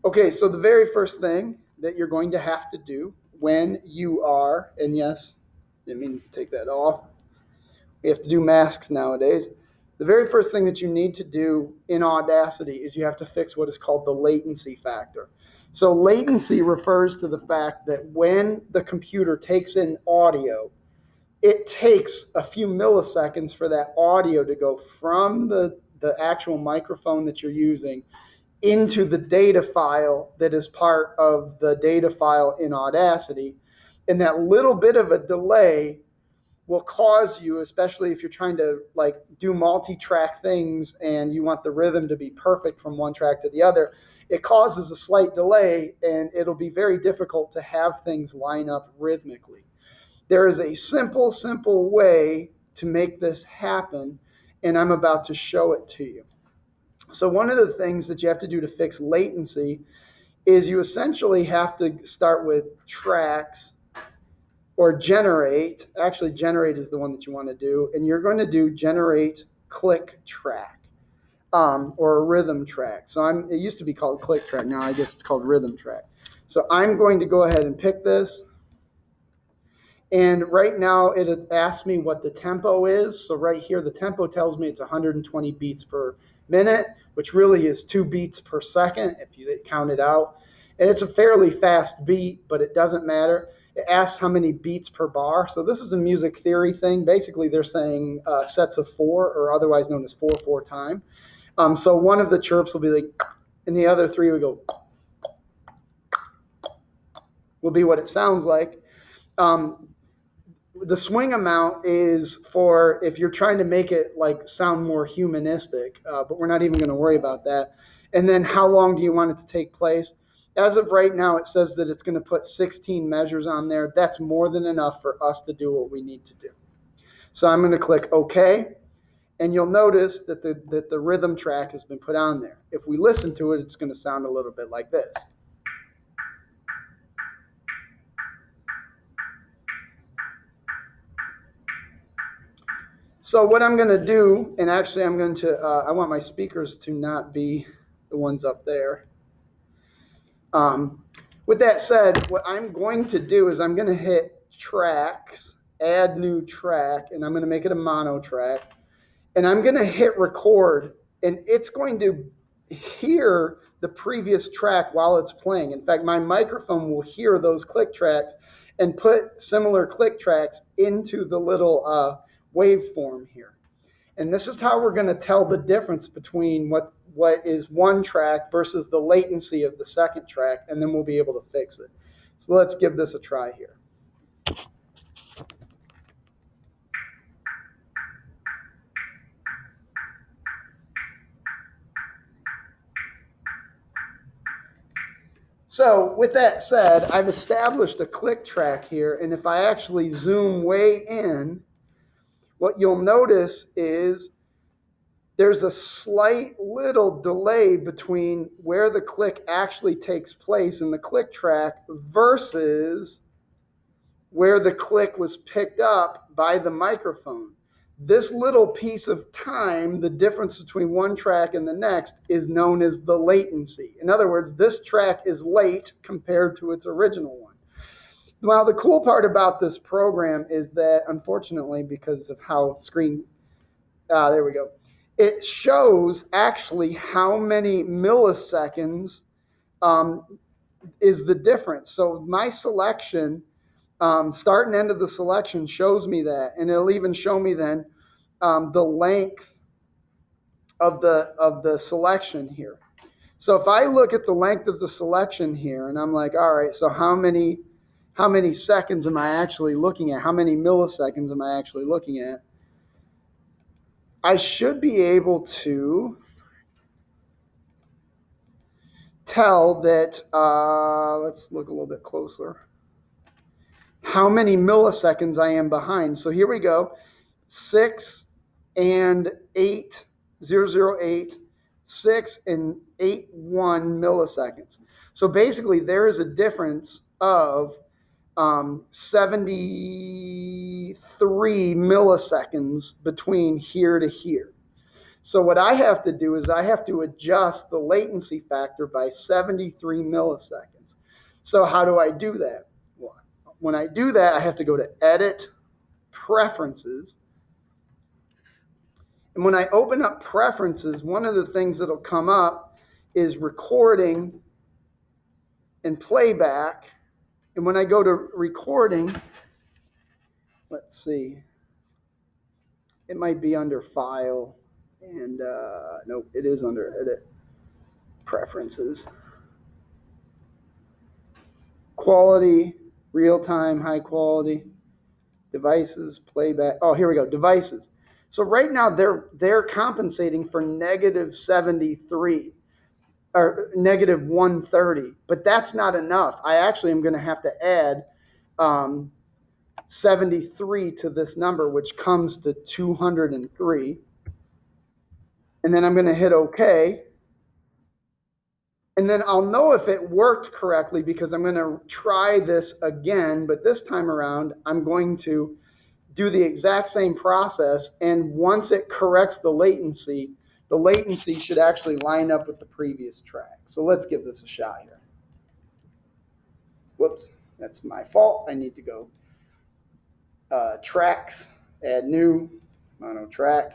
Okay, so the very first thing that you're going to have to do when you are, and yes, I mean, take that off. We have to do masks nowadays. The very first thing that you need to do in Audacity is you have to fix what is called the latency factor. So latency refers to the fact that when the computer takes in audio, it takes a few milliseconds for that audio to go from the actual microphone that you're using into the data file that is part of the data file in Audacity. And that little bit of a delay will cause you, especially if you're trying to like do multi-track things and you want the rhythm to be perfect from one track to the other, it causes a slight delay and it'll be very difficult to have things line up rhythmically. There is a simple way to make this happen, and I'm about to show it to you. So one of the things that you have to do to fix latency is you essentially have to start with tracks or generate. Actually, generate is the one that you want to do, and you're going to do generate click track or a rhythm track. So it used to be called click track. Now I guess it's called rhythm track. So I'm going to go ahead and pick this. And right now it asks me what the tempo is. So right here, the tempo tells me it's 120 beats per minute, which really is 2 beats per second if you count it out. And it's a fairly fast beat, but it doesn't matter. It asks how many beats per bar. So this is a music theory thing. Basically, they're saying sets of 4, or otherwise known as 4/4 time. So one of the chirps will be like, and the other 3 will go, will be what it sounds like. The swing amount is for if you're trying to make it like sound more humanistic, but we're not even going to worry about that. And then how long do you want it to take place? As of right now, it says that it's going to put 16 measures on there. That's more than enough for us to do what we need to do. So I'm going to click OK, and you'll notice that the rhythm track has been put on there. If we listen to it, it's going to sound a little bit like this. So what I'm going to do, and actually I'm going to, I want my speakers to not be the ones up there. With that said, what I'm going to do is I'm going to hit tracks, add new track, and I'm going to make it a mono track. And I'm going to hit record, and it's going to hear the previous track while it's playing. In fact, my microphone will hear those click tracks and put similar click tracks into the little waveform here. And this is how we're going to tell the difference between what is one track versus the latency of the second track, and then we'll be able to fix it. So let's give this a try here. So with that said, I've established a click track here, and if I actually zoom way in, what you'll notice is there's a slight little delay between where the click actually takes place in the click track versus where the click was picked up by the microphone. This little piece of time, the difference between one track and the next, is known as the latency. In other words, this track is late compared to its original one. Well, the cool part about this program is that, unfortunately, because of how there we go, it shows actually how many milliseconds is the difference. So my selection, start and end of the selection shows me that, and it'll even show me then the length of the selection here. So if I look at the length of the selection here, and I'm like, all right, so how many seconds am I actually looking at? How many milliseconds am I actually looking at? I should be able to tell that, let's look a little bit closer, how many milliseconds I am behind. So here we go, 6 and 8,008, 6 and 8,1 milliseconds. So basically there is a difference of 73 milliseconds between here to here. So what I have to do is I have to adjust the latency factor by 73 milliseconds. So how do I do that? Well, when I do that, I have to go to Edit, Preferences. And when I open up Preferences, one of the things that'll come up is recording and playback. And when I go to recording, let's see, it might be under File, and nope, it is under Edit, Preferences. Quality, real-time, high quality, devices, playback. Oh, here we go, devices. So right now they're compensating for negative 73 or negative 130, but that's not enough. I actually am going to have to add 73 to this number, which comes to 203. And then I'm going to hit OK. And then I'll know if it worked correctly because I'm going to try this again. But this time around, I'm going to do the exact same process. And once it corrects the latency should actually line up with the previous track. So let's give this a shot here. Whoops, that's my fault. I need to go tracks, add new, mono track.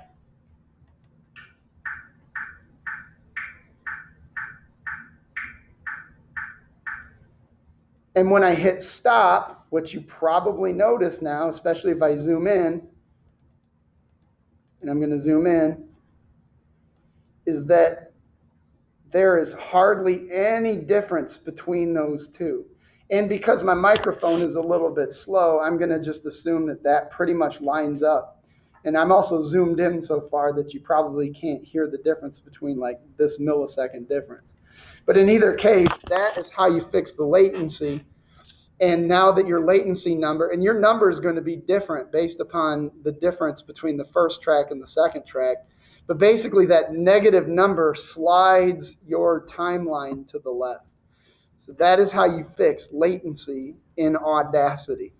And when I hit stop, what you probably notice now, especially if I zoom in, and I'm going to zoom in, is that there is hardly any difference between those two. And because my microphone is a little bit slow, I'm going to just assume that pretty much lines up. And I'm also zoomed in so far that you probably can't hear the difference between like this millisecond difference. But in either case, that is how you fix the latency. And now that your latency number, and your number is going to be different based upon the difference between the first track and the second track. But basically that negative number slides your timeline to the left. So that is how you fix latency in Audacity.